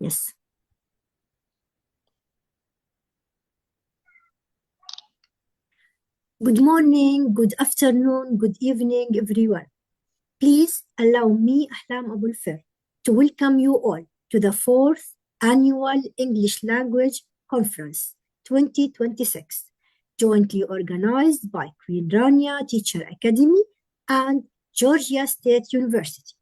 Yes. Good morning, good afternoon, good evening, everyone. Please allow me, Ahlam Abul Fer, to welcome you all to the 4th Annual English Language Conference 2026, jointly organized by Queen Rania Teacher Academy and Georgia State University.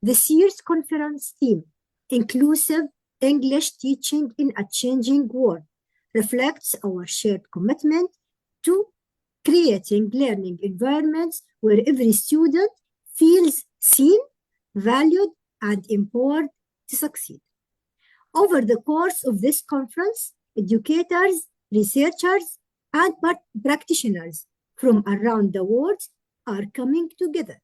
This year's conference theme, Inclusive English Teaching in a Changing World, reflects our shared commitment to creating learning environments where every student feels seen, valued, and empowered to succeed. Over the course of this conference, educators, researchers, and practitioners from around the world are coming together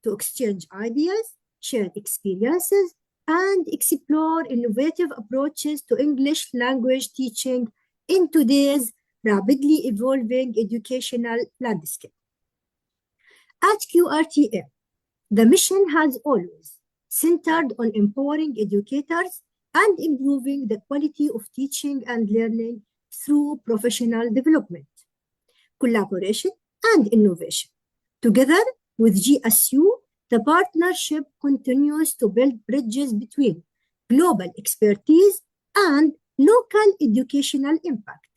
to exchange ideas, share experiences, and explore innovative approaches to English language teaching in today's rapidly evolving educational landscape. At QRTA, the mission has always centered on empowering educators and improving the quality of teaching and learning through professional development, collaboration, and innovation. Together with GSU, the partnership continues to build bridges between global expertise and local educational impact,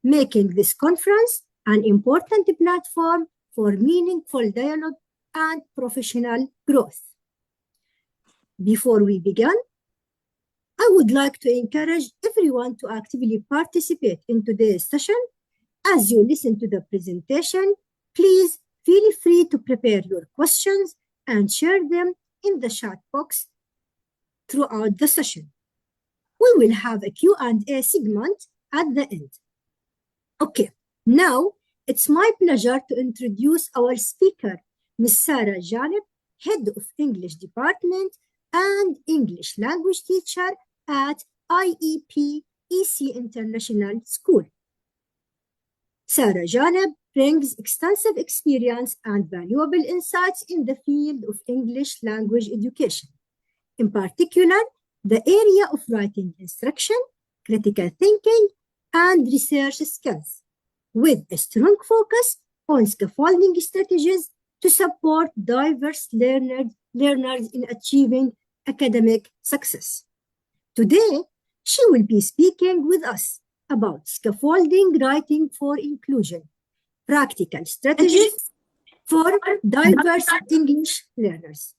making this conference an important platform for meaningful dialogue and professional growth. Before we begin, I would like to encourage everyone to actively participate in today's session. As you listen to the presentation, please feel free to prepare your questions and share them in the chat box throughout the session. We will have a Q&A segment at the end. Okay, now it's my pleasure to introduce our speaker, Ms. Sara Janeb, Head of English Department and English Language Teacher at IEPEC International School. Sara Janeb brings extensive experience and valuable insights in the field of English language education. In particular, the area of writing instruction, critical thinking, and research skills, with a strong focus on scaffolding strategies to support diverse learners in achieving academic success. Today, she will be speaking with us about scaffolding writing for inclusion, practical strategies for diverse English learners.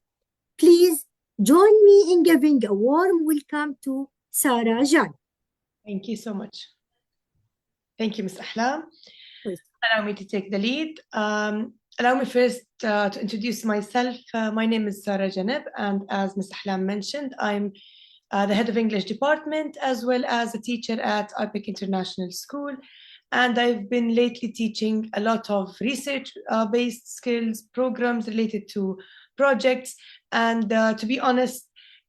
Please join me in giving a warm welcome to Sara Janeb. Thank you so much. Thank you, Ms. Ahlam. Allow me to take the lead. Allow me first to introduce myself. My name is Sara Janeb, and as Ms. Ahlam mentioned, I'm the head of English department as well as a teacher at IEPEC International School. And I've been lately teaching a lot of research-based skills, programs related to projects. And to be honest,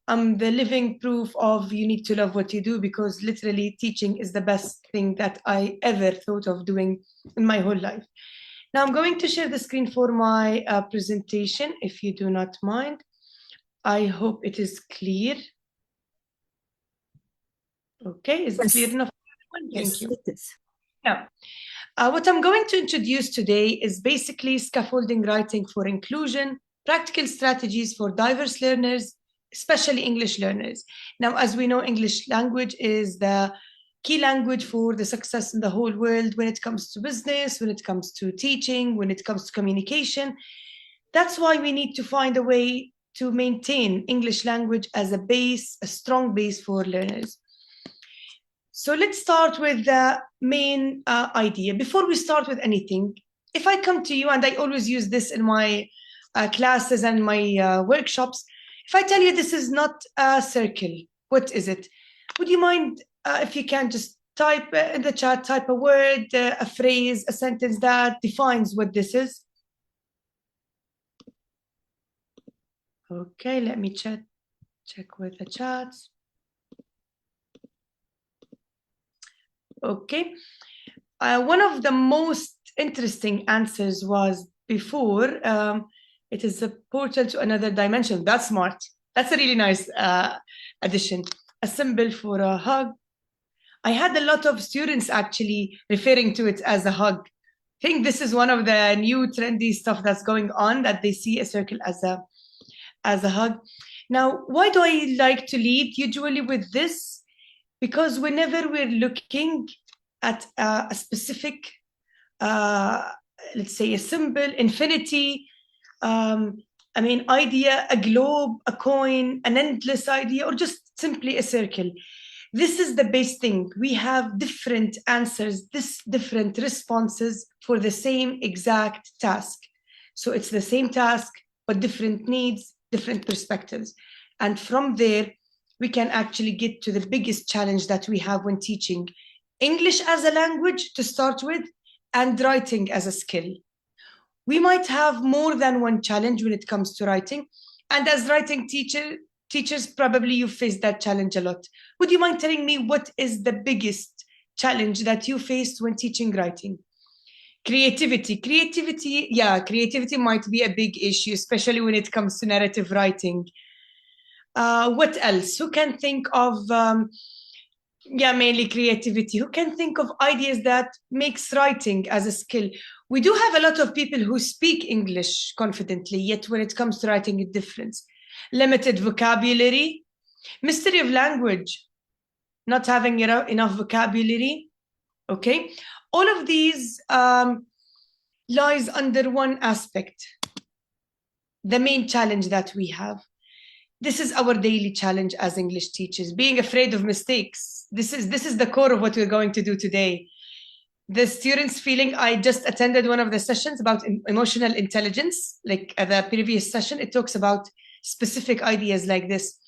I'm the living proof of you need to love what you do, because literally teaching is the best thing that I ever thought of doing in my whole life. Now I'm going to share the screen for my presentation, if you do not mind. I hope it is clear. Okay, is it clear enough? Thank you. It is. Now, what I'm going to introduce today is basically scaffolding writing for inclusion, practical strategies for diverse learners, especially English learners. Now, as we know, English language is the key language for the success in the whole world when it comes to business, when it comes to teaching, when it comes to communication. That's why we need to find a way to maintain English language as a base, a strong base for learners. So let's start with the main idea. Before we start with anything, if I come to you, and I always use this in my classes and my workshops, if I tell you this is not a circle, what is it? Would you mind if you can just type in the chat, type a word, a phrase, a sentence that defines what this is? Okay, let me check with the chat. Okay, one of the most interesting answers was before, it is a portal to another dimension. That's smart. That's a really nice addition. a symbol for a hug. I had a lot of students actually referring to it as a hug. I think this is one of the new trendy stuff that's going on, that they see a circle as a hug. Now, why do I like to lead usually with this? Because whenever we're looking at a specific, let's say a symbol, infinity, idea, a globe, a coin, an endless idea, or just simply a circle. This is the base thing. We have different answers, different responses for the same exact task. So it's the same task, but different needs, different perspectives. And from there, we can actually get to the biggest challenge that we have when teaching English as a language to start with, and writing as a skill. We might have more than one challenge when it comes to writing. And as writing teachers, probably you face that challenge a lot. Would you mind telling me what is the biggest challenge that you faced when teaching writing? Creativity, creativity might be a big issue, especially when it comes to narrative writing. What else? Who can think of, mainly creativity. Who can think of ideas that makes writing as a skill? We do have a lot of people who speak English confidently, yet when it comes to writing, it's different. Limited vocabulary, mystery of language, not having enough vocabulary. Okay, all of these lies under one aspect, the main challenge that we have. This is our daily challenge as English teachers, being afraid of mistakes. This is the core of what we're going to do today. The students feeling, I just attended one of the sessions about emotional intelligence, like at the previous session, it talks about specific ideas like this.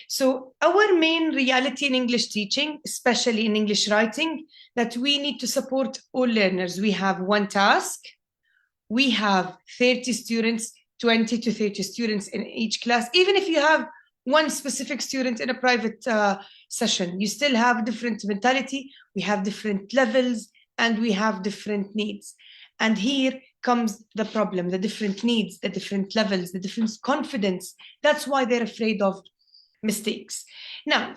So our main reality in English teaching, especially in English writing, that we need to support all learners. We have one task. We have 30 students, 20 to 30 students in each class. Even if you have one specific student in a private session, you still have different mentality. We have different levels and we have different needs. And here comes the problem, the different needs, the different levels, the different confidence. That's why they're afraid of mistakes. Now,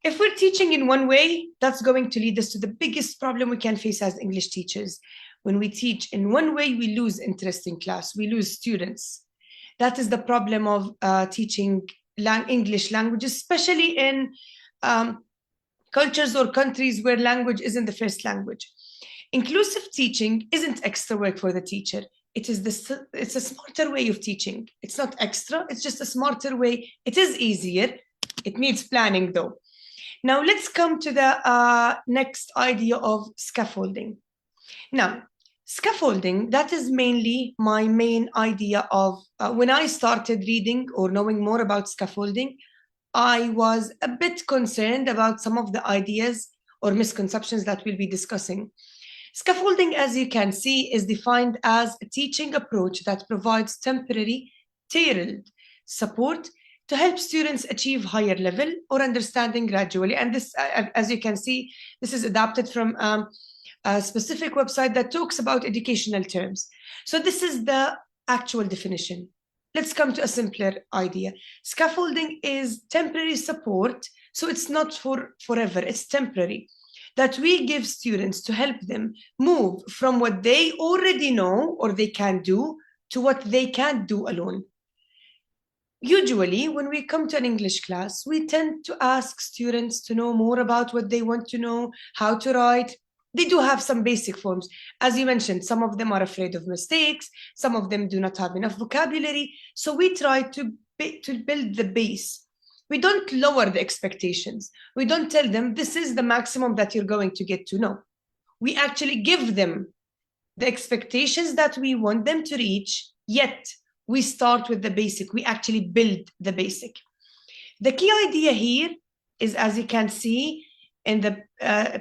if we're teaching in one way, that's going to lead us to the biggest problem we can face as English teachers. When we teach in one way, we lose interest in class, we lose students. That is the problem of teaching English language, especially in cultures or countries where language isn't the first language. Inclusive teaching isn't extra work for the teacher. It's a smarter way of teaching. It's not extra, it's just a smarter way. It is easier. It needs planning though. Now let's come to the next idea of scaffolding. Now, scaffolding, that is mainly my main idea of, when I started reading or knowing more about scaffolding, I was a bit concerned about some of the ideas or misconceptions that we'll be discussing. Scaffolding, as you can see, is defined as a teaching approach that provides temporary, tailored support to help students achieve higher level or understanding gradually. And this, as you can see, this is adapted from a specific website that talks about educational terms. So this is the actual definition. Let's come to a simpler idea. Scaffolding is temporary support, so it's not for forever, it's temporary, that we give students to help them move from what they already know or they can do to what they can't do alone. Usually, when we come to an English class, we tend to ask students to know more about what they want to know, how to write. They do have some basic forms. As you mentioned, some of them are afraid of mistakes. Some of them do not have enough vocabulary. So we try to build the base. We don't lower the expectations. We don't tell them this is the maximum that you're going to get to know. We actually give them the expectations that we want them to reach, yet we start with the basic. We actually build the basic. The key idea here is, as you can see in the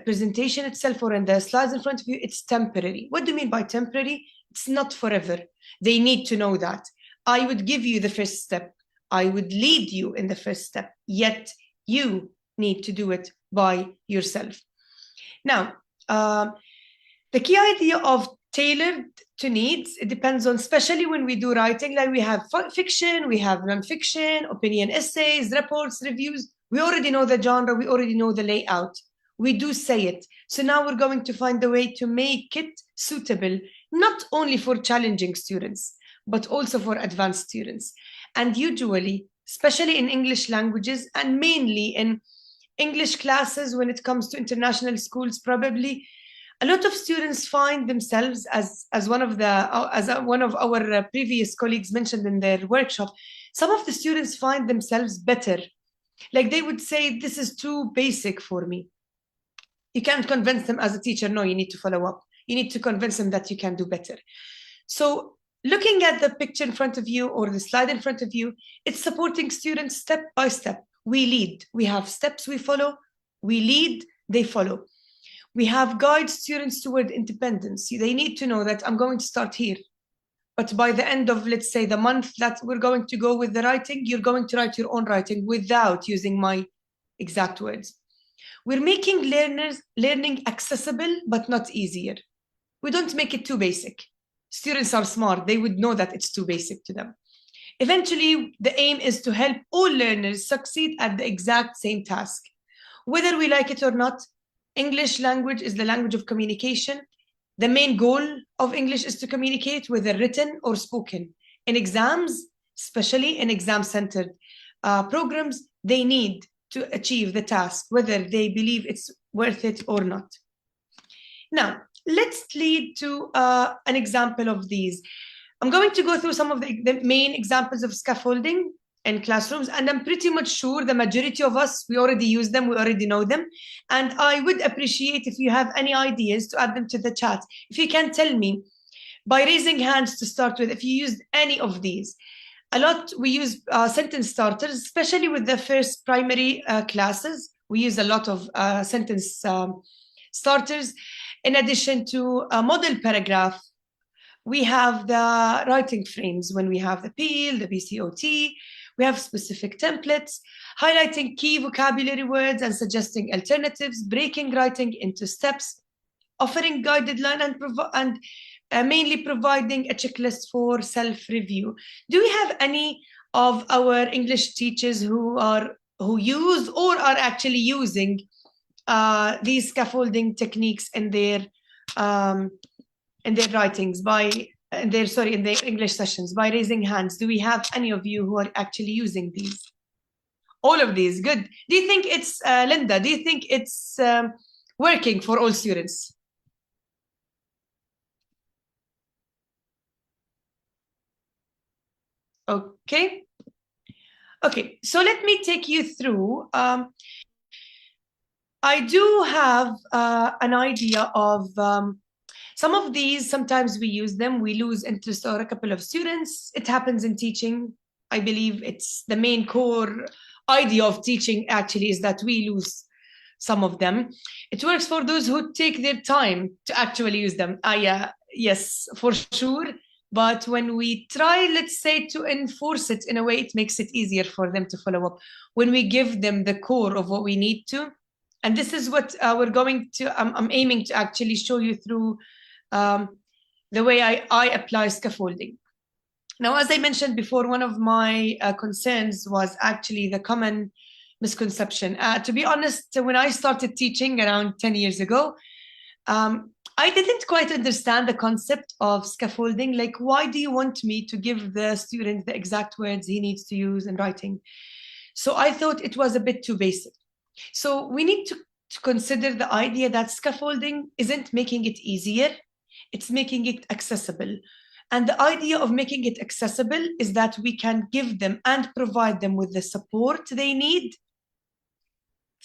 presentation itself or in the slides in front of you, it's temporary. What do you mean by temporary? It's not forever. They need to know that. I would give you the first step. I would lead you in the first step, yet you need to do it by yourself. Now, the key idea of tailored to needs, it depends on, especially when we do writing, like we have fiction, we have non-fiction, opinion essays, reports, reviews. We already know the genre, we already know the layout. We do say it. So now we're going to find a way to make it suitable, not only for challenging students, but also for advanced students. And usually, especially in English languages and mainly in English classes, when it comes to international schools, probably a lot of students find themselves, as one of our previous colleagues mentioned in their workshop, some of the students find themselves better. Like they would say, this is too basic for me. You can't convince them as a teacher, no, you need to follow up. You need to convince them that you can do better. So looking at the picture in front of you or the slide in front of you, it's supporting students step by step. We lead, we have steps we follow, we lead, they follow. We have guide students toward independence. They need to know that I'm going to start here, but by the end of, let's say, the month that we're going to go with the writing, you're going to write your own writing without using my exact words. We're making learning accessible, but not easier. We don't make it too basic. Students are smart. They would know that it's too basic to them. Eventually, the aim is to help all learners succeed at the exact same task. Whether we like it or not, English language is the language of communication. The main goal of English is to communicate, whether written or spoken. In exams, especially in exam-centered programs, they need to achieve the task, whether they believe it's worth it or not. Now, let's lead to an example of these. I'm going to go through some of the main examples of scaffolding in classrooms, and I'm pretty much sure the majority of us, we already use them, we already know them. And I would appreciate if you have any ideas to add them to the chat. If you can tell me by raising hands to start with, if you used any of these. A lot, we use sentence starters, especially with the first primary classes. We use a lot of sentence starters. In addition to a model paragraph, we have the writing frames when we have the PEAL, the BCOT. We have specific templates, highlighting key vocabulary words and suggesting alternatives, breaking writing into steps, offering guided line and mainly providing a checklist for self-review. Do we have any of our English teachers who use or are actually using these scaffolding techniques in their writings in their English sessions? By raising hands, do we have any of you who are actually using these? All of these, good. Do you think it's, Linda, do you think it's working for all students? Okay. Okay, so let me take you through. I do have an idea of some of these. Sometimes we use them, we lose interest or a couple of students. It happens in teaching. I believe it's the main core idea of teaching actually is that we lose some of them. It works for those who take their time to actually use them. Yes, for sure. But when we try, let's say, to enforce it in a way, it makes it easier for them to follow up. When we give them the core of what we need to, and this is what we're going to, I'm aiming to actually show you through the way I apply scaffolding. Now, as I mentioned before, one of my concerns was actually the common misconception. To be honest, when I started teaching around 10 years ago, I didn't quite understand the concept of scaffolding. Like, why do you want me to give the student the exact words he needs to use in writing? So I thought it was a bit too basic. So we need to consider the idea that scaffolding isn't making it easier, it's making it accessible. And the idea of making it accessible is that we can give them and provide them with the support they need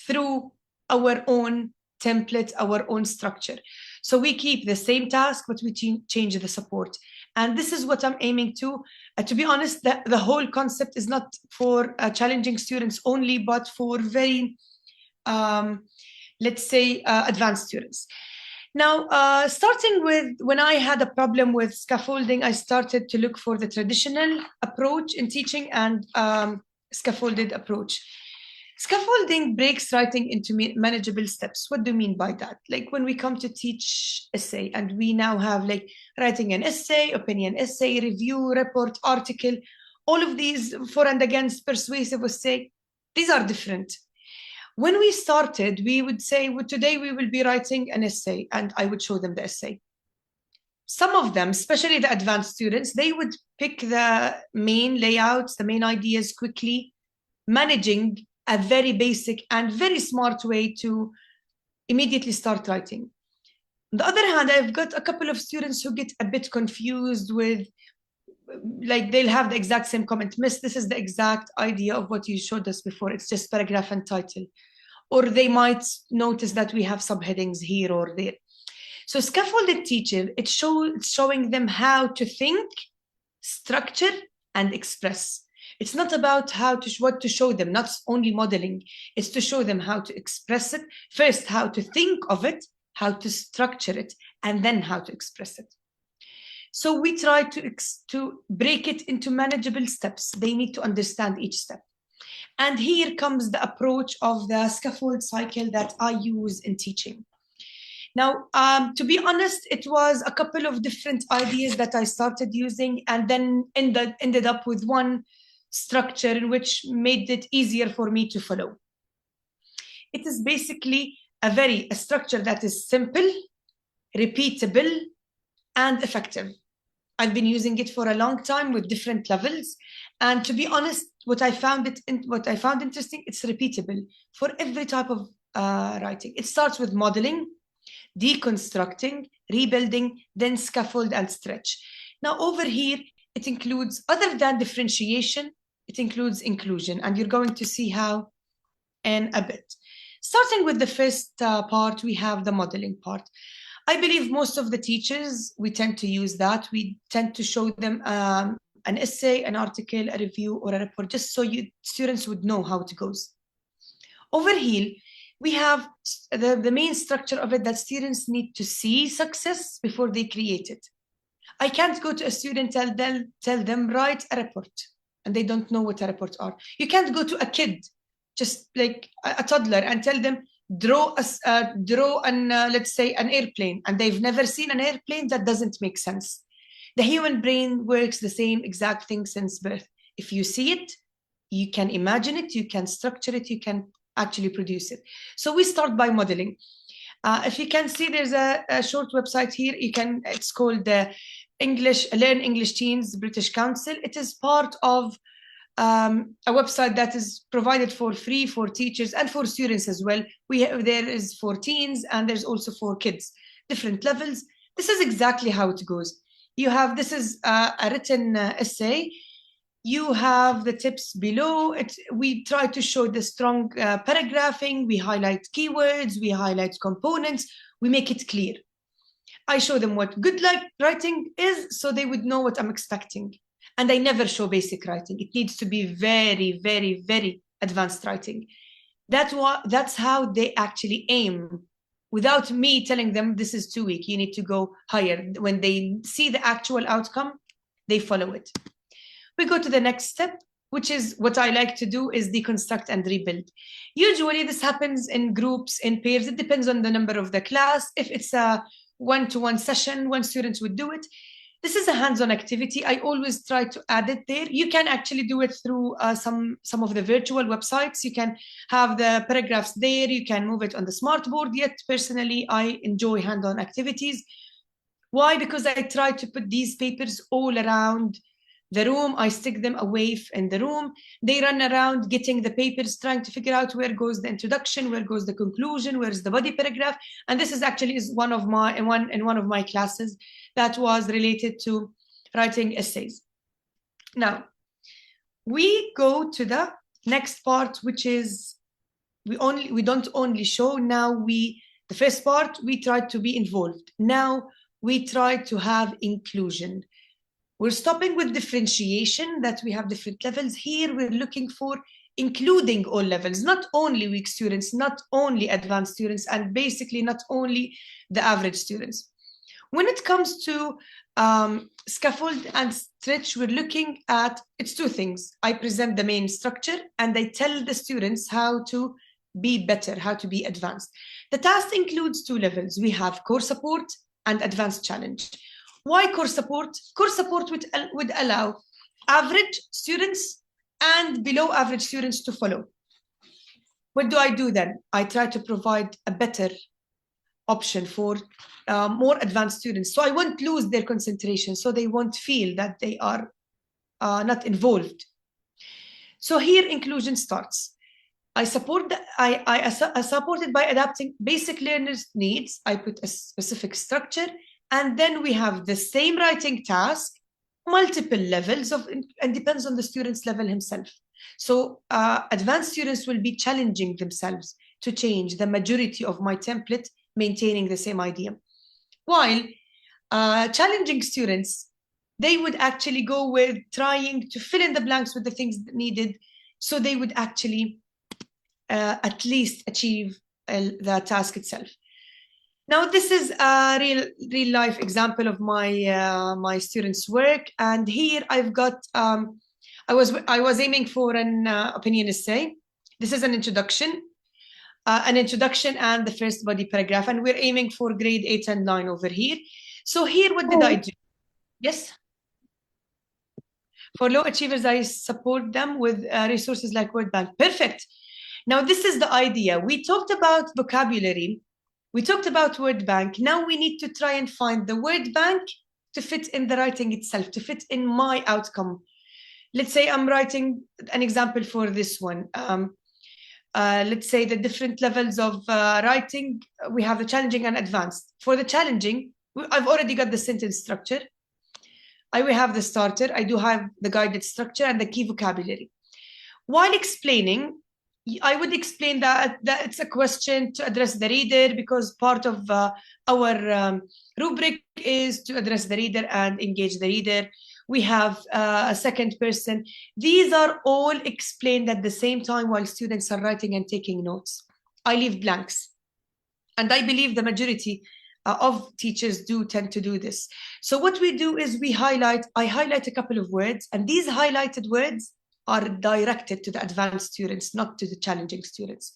through our own template, our own structure. So we keep the same task, but we change the support. And this is what I'm aiming to. To be honest, the whole concept is not for challenging students only, but for very, let's say, advanced students. Now, starting with when I had a problem with scaffolding, I started to look for the traditional approach in teaching and scaffolded approach. Scaffolding breaks writing into manageable steps. What do you mean by that? Like when we come to teach essay and we now have like writing an essay, opinion essay, review, report, article, all of these for and against, persuasive essay, these are different. When we started, we would say, well, today we will be writing an essay, and I would show them the essay. Some of them, especially the advanced students, they would pick the main layouts, the main ideas quickly, managing a very basic and very smart way to immediately start writing. On the other hand, I've got a couple of students who get a bit confused with, like, they'll have the exact same comment. Miss, this is the exact idea of what you showed us before. It's just paragraph and title. Or they might notice that we have subheadings here or there. So scaffolded teaching, it's showing them how to think, structure, and express. It's not about what to show them, not only modeling. It's to show them how to express it. First, how to think of it, how to structure it, and then how to express it. So we try to break it into manageable steps. They need to understand each step. And here comes the approach of the scaffold cycle that I use in teaching. Now, to be honest, it was a couple of different ideas that I started using and then ended up with one structure in which made it easier for me to follow. It is basically a structure that is simple, repeatable, and effective. I've been using it for a long time with different levels. And to be honest, what I found interesting, it's repeatable for every type of writing. It starts with modeling, deconstructing, rebuilding, then scaffold and stretch. Now over here, it includes, other than differentiation, it includes inclusion, and you're going to see how in a bit. Starting with the first part, we have the modeling part. I believe most of the teachers, we tend to use that. We tend to show them an essay, an article, a review, or a report, just so students would know how it goes. Over here, we have the main structure of it, that students need to see success before they create it. I can't go to a student, tell them write a report, and they don't know what a report are. You can't go to a kid, just like a toddler, and tell them draw let's say an airplane, and they've never seen an airplane. That doesn't make sense. The human brain works the same exact thing since birth. If you see it, you can imagine it, you can structure it, you can actually produce it. So we start by modeling. If you can see, there's a short website here. It's called the Learn English Teens British Council. It is part of a website that is provided for free for teachers and for students as well. There is for teens, and there's also for kids, different levels. This is exactly how it goes. This is a written essay. You have the tips below. We try to show the strong paragraphing. We highlight keywords. We highlight components. We make it clear. I show them what good writing is, so they would know what I'm expecting. And I never show basic writing. It needs to be very, very, very advanced writing. That's how they actually aim. Without me telling them this is too weak, you need to go higher. When they see the actual outcome, they follow it. We go to the next step, which is what I like to do, is deconstruct and rebuild. Usually this happens in groups, in pairs. It depends on the number of the class. If it's a one-to-one session, one student would do it. This is a hands-on activity. I always try to add it there. You can actually do it through some of the virtual websites. You can have the paragraphs there. You can move it on the smartboard. Yet personally, I enjoy hands-on activities. Why? Because I try to put these papers all around the room. I stick them away in the room. They run around getting the papers, trying to figure out where goes the introduction, where goes the conclusion, where's the body paragraph. And this is actually one of my classes that was related to writing essays. Now, we go to the next part, which is we don't only show. Now the first part, we try to be involved. Now we try to have inclusion. We're stopping with differentiation, that we have different levels. Here we're looking for including all levels, not only weak students, not only advanced students, and basically not only the average students. When it comes to scaffold and stretch, we're looking at, it's two things. I present the main structure and I tell the students how to be better, how to be advanced. The task includes two levels. We have core support and advanced challenge. Why core support? Core support would allow average students and below average students to follow. What do I do then? I try to provide a better option for more advanced students. So I won't lose their concentration, so they won't feel that they are not involved. So here inclusion starts. I support it by adapting basic learners' needs. I put a specific structure, and then we have the same writing task, multiple levels of, and depends on the student's level himself. So advanced students will be challenging themselves to change the majority of my template, maintaining the same idea. While challenging students, they would actually go with trying to fill in the blanks with the things needed, so they would actually at least achieve the task itself. Now, this is a real life example of my my students' work, and here I've got I was aiming for an opinion essay. This is an introduction and the first body paragraph, and we're aiming for grade 8 and 9 over here. So here, what did I do? Yes. For low achievers, I support them with resources like Word Bank. Perfect. Now, this is the idea. We talked about vocabulary. We talked about Word Bank. Now we need to try and find the Word Bank to fit in the writing itself, to fit in my outcome. Let's say I'm writing an example for this one. Let's say the different levels of writing. We have the challenging and advanced. For the challenging, I've already got the sentence structure. I will have the starter. I do have the guided structure and the key vocabulary. While explaining, I would explain that it's a question to address the reader, because part of our rubric is to address the reader and engage the reader. We have a second person. These are all explained at the same time while students are writing and taking notes. I leave blanks. And I believe the majority of teachers do tend to do this. So what we do is I highlight a couple of words, and these highlighted words are directed to the advanced students, not to the challenging students.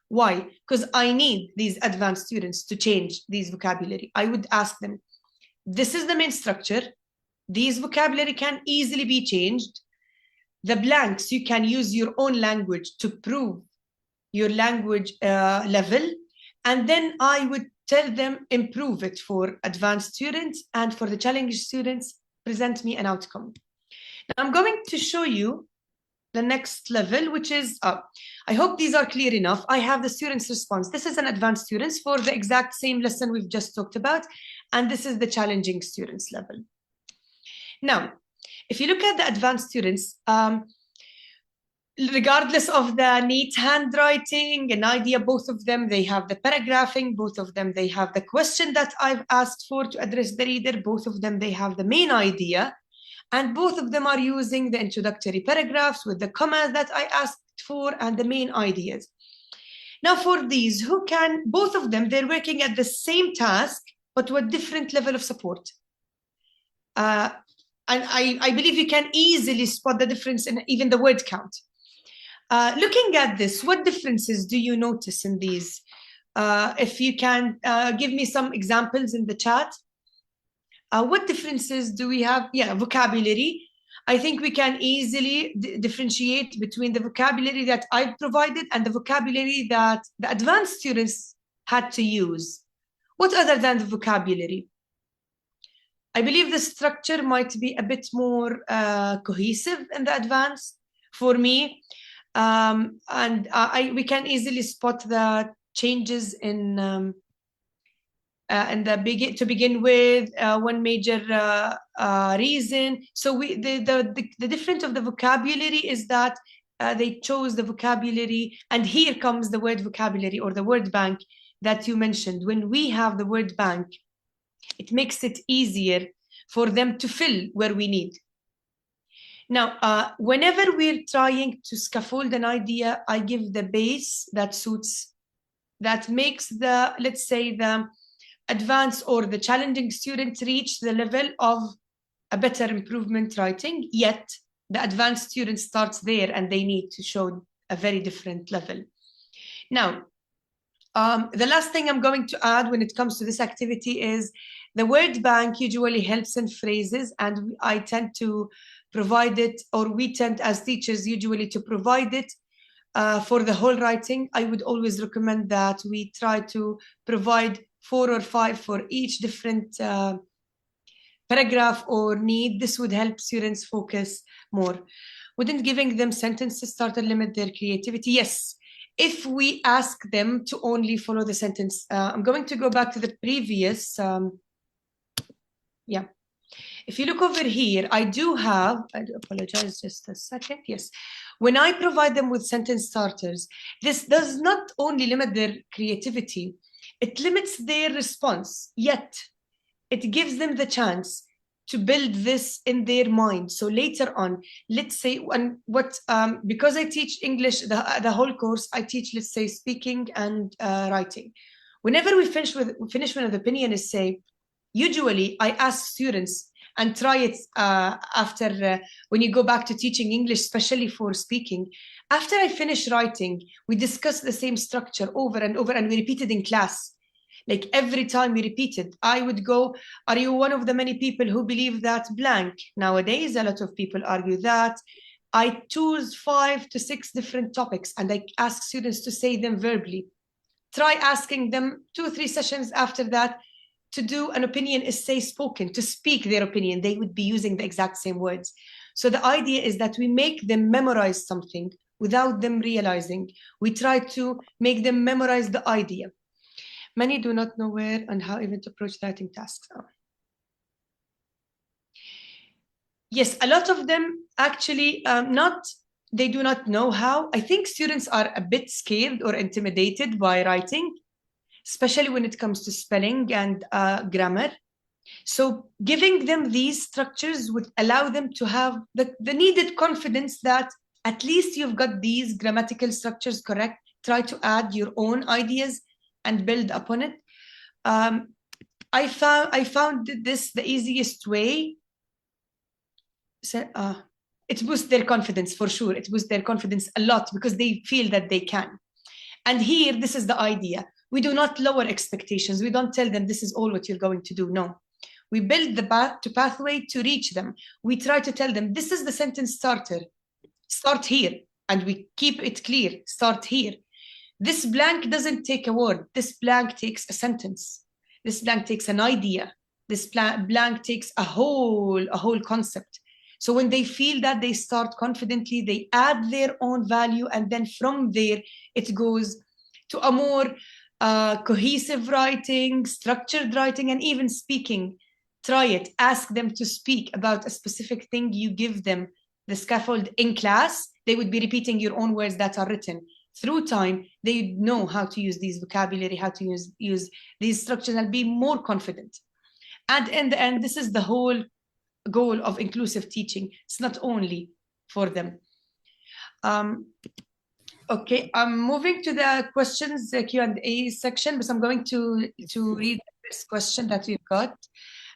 Why? Because I need these advanced students to change these vocabulary. I would ask them, this is the main structure. These vocabulary can easily be changed. The blanks, you can use your own language to prove your language level. And then I would tell them, improve it for advanced students, and for the challenging students, present me an outcome. Now I'm going to show you the next level, which is, I hope these are clear enough. I have the student's response. This is an advanced students for the exact same lesson we've just talked about. And this is the challenging students level. Now, if you look at the advanced students, regardless of the neat handwriting and idea, both of them, they have the paragraphing, both of them, they have the question that I've asked for to address the reader, both of them, they have the main idea. And both of them are using the introductory paragraphs with the commas that I asked for and the main ideas. Now for these, both of them, they're working at the same task, but with different level of support. And I believe you can easily spot the difference in even the word count. Looking at this, what differences do you notice in these? If you can give me some examples in the chat. What differences do we have? Yeah, vocabulary. I think we can easily differentiate between the vocabulary that I've provided and the vocabulary that the advanced students had to use. What other than the vocabulary? I believe the structure might be a bit more cohesive in the advanced for me. We can easily spot the changes in to begin with, one major reason. So the difference of the vocabulary is that they chose the vocabulary, and here comes the word vocabulary or the word bank that you mentioned. When we have the word bank, it makes it easier for them to fill where we need. Now, whenever we're trying to scaffold an idea, I give the base that suits, that makes the, let's say, the advanced or the challenging student reach the level of a better improvement writing, yet the advanced student starts there and they need to show a very different level. Now, the last thing I'm going to add when it comes to this activity is the word bank usually helps in phrases, and I tend to provide it, or we tend as teachers usually to provide it For the whole writing, I would always recommend that we try to provide 4 or 5 for each different paragraph or need. This would help students focus more. Wouldn't giving them sentences start to limit their creativity? Yes, if we ask them to only follow the sentence. I'm going to go back to the previous. Yeah. If you look over here, I do apologize just a second. Yes. When I provide them with sentence starters, this does not only limit their creativity, it limits their response, yet it gives them the chance to build this in their mind. So later on, let's say, because I teach English, the whole course, I teach, let's say, speaking and writing. Whenever we finish with an opinion essay, usually I ask students, and try it after when you go back to teaching English, especially for speaking. After I finish writing, we discuss the same structure over and over, and we repeat it in class. Like every time we repeat it, I would go, are you one of the many people who believe that blank? Nowadays, a lot of people argue that. I choose 5 to 6 different topics, and I ask students to say them verbally. Try asking them 2 or 3 sessions after that to do an opinion essay spoken, to speak their opinion. They would be using the exact same words. So the idea is that we make them memorize something without them realizing. We try to make them memorize the idea. Many do not know where and how even to approach writing tasks. Yes, a lot of them actually they do not know how. I think students are a bit scared or intimidated by writing, especially when it comes to spelling and grammar. So giving them these structures would allow them to have the needed confidence that at least you've got these grammatical structures correct. Try to add your own ideas and build upon it. I found this the easiest way. So, it boosts their confidence for sure. It boosts their confidence a lot because they feel that they can. And here, this is the idea. We do not lower expectations. We don't tell them this is all what you're going to do. No, we build the pathway to reach them. We try to tell them this is the sentence starter. Start here, and we keep it clear. Start here. This blank doesn't take a word. This blank takes a sentence. This blank takes an idea. This blank takes a whole concept. So when they feel that, they start confidently, they add their own value, and then from there, it goes to a more cohesive writing, structured writing, and even speaking. Try it. Ask them to speak about a specific thing. You give them the scaffold in class. They would be repeating your own words that are written. Through time, they know how to use these vocabulary, how to use these structures, and be more confident. And in the end, this is the whole goal of inclusive teaching. It's not only for them. Okay, I'm moving to the questions, the Q&A section, but I'm going to read this question that we've got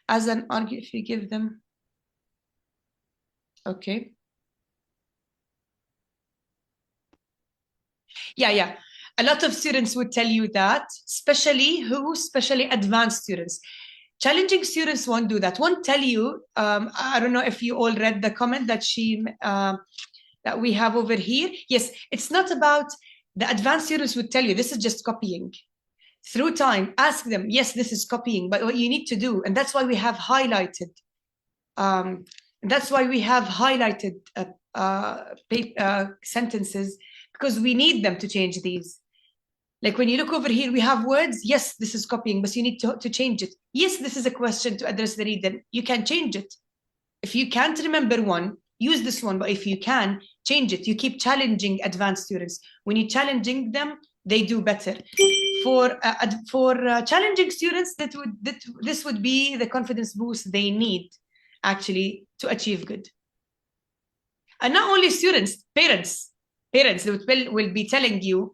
as an argument. If you give them, okay. Yeah. A lot of students would tell you that, especially advanced students. Challenging students won't do that. Won't tell you. I don't know if you all read the comment that that we have over here. Yes, it's not about the advanced students would tell you this is just copying. Through time, ask them, yes, this is copying, but what you need to do, and that's why we have highlighted. That's why we have highlighted sentences, because we need them to change these. Like when you look over here, we have words. Yes, this is copying, but you need to change it. Yes, this is a question to address the reader. You can change it. If you can't remember one, use this one. But if you can, change it. You keep challenging advanced students. When you're challenging them, they do better. For challenging students, this would be the confidence boost they need, actually, to achieve good. And not only students, parents will be telling you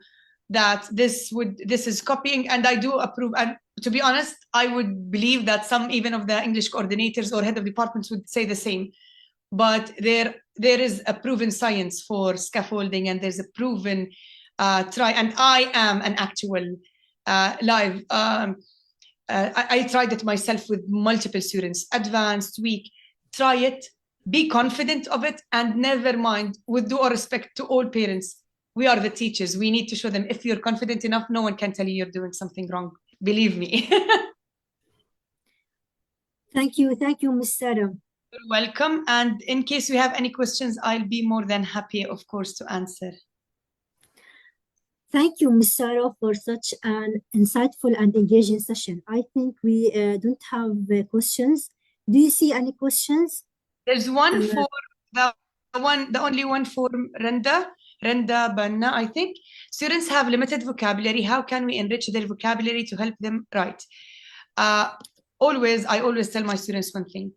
that this is copying, and I do approve. And to be honest, I would believe that some even of the English coordinators or head of departments would say the same. But there is a proven science for scaffolding, and there's a proven try. And I am an actual live. I tried it myself with multiple students, advanced, weak. Try it, be confident of it, and never mind. With due respect to all parents, We are the teachers. We need to show them if you're confident enough, no one can tell you you're doing something wrong. Believe me. Thank you, Ms. Sara. You're welcome. And in case you have any questions, I'll be more than happy, of course, to answer. Thank you, Ms. Sara, for such an insightful and engaging session. I think we don't have questions. Do you see any questions? There's one for the only one for Renda Banna, I think. Students have limited vocabulary. How can we enrich their vocabulary to help them write? I always tell my students one thing.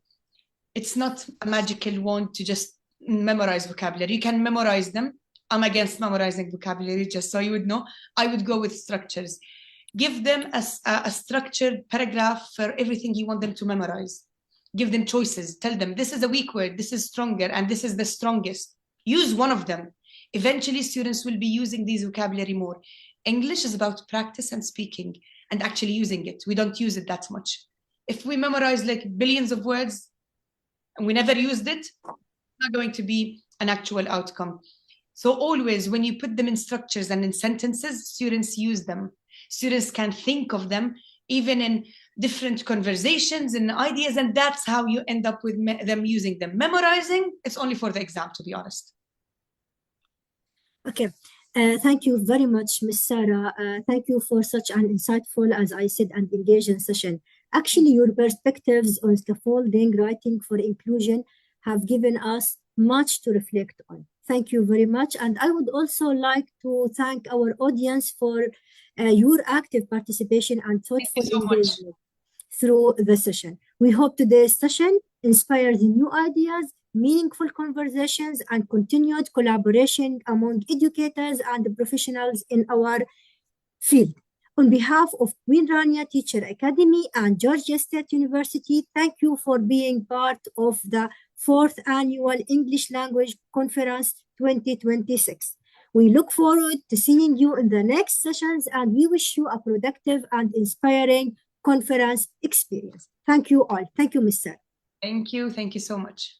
It's not a magical wand to just memorize vocabulary. You can memorize them. I'm against memorizing vocabulary, just so you would know. I would go with structures. Give them a structured paragraph for everything you want them to memorize. Give them choices. Tell them this is a weak word, this is stronger, and this is the strongest. Use one of them. Eventually, students will be using these vocabulary more. English is about practice and speaking and actually using it. We don't use it that much. If we memorize like billions of words and we never used it, it's not going to be an actual outcome. So always, when you put them in structures and in sentences, students use them. Students can think of them even in different conversations and ideas, and that's how you end up with them using them. Memorizing, it's only for the exam, to be honest. Okay. Thank you very much, Ms. Sara. Thank you for such an insightful, as I said, and engaging session. Actually, your perspectives on scaffolding, writing for inclusion, have given us much to reflect on. Thank you very much. And I would also like to thank our audience for your active participation and thoughtful engagement through the session. We hope today's session inspires new ideas, meaningful conversations, and continued collaboration among educators and professionals in our field. On behalf of Queen Rania Teacher Academy and Georgia State University, thank you for being part of the 4th Annual English Language Conference 2026. We look forward to seeing you in the next sessions, and we wish you a productive and inspiring conference experience. Thank you all. Thank you, Ms. Sara. Thank you. Thank you so much.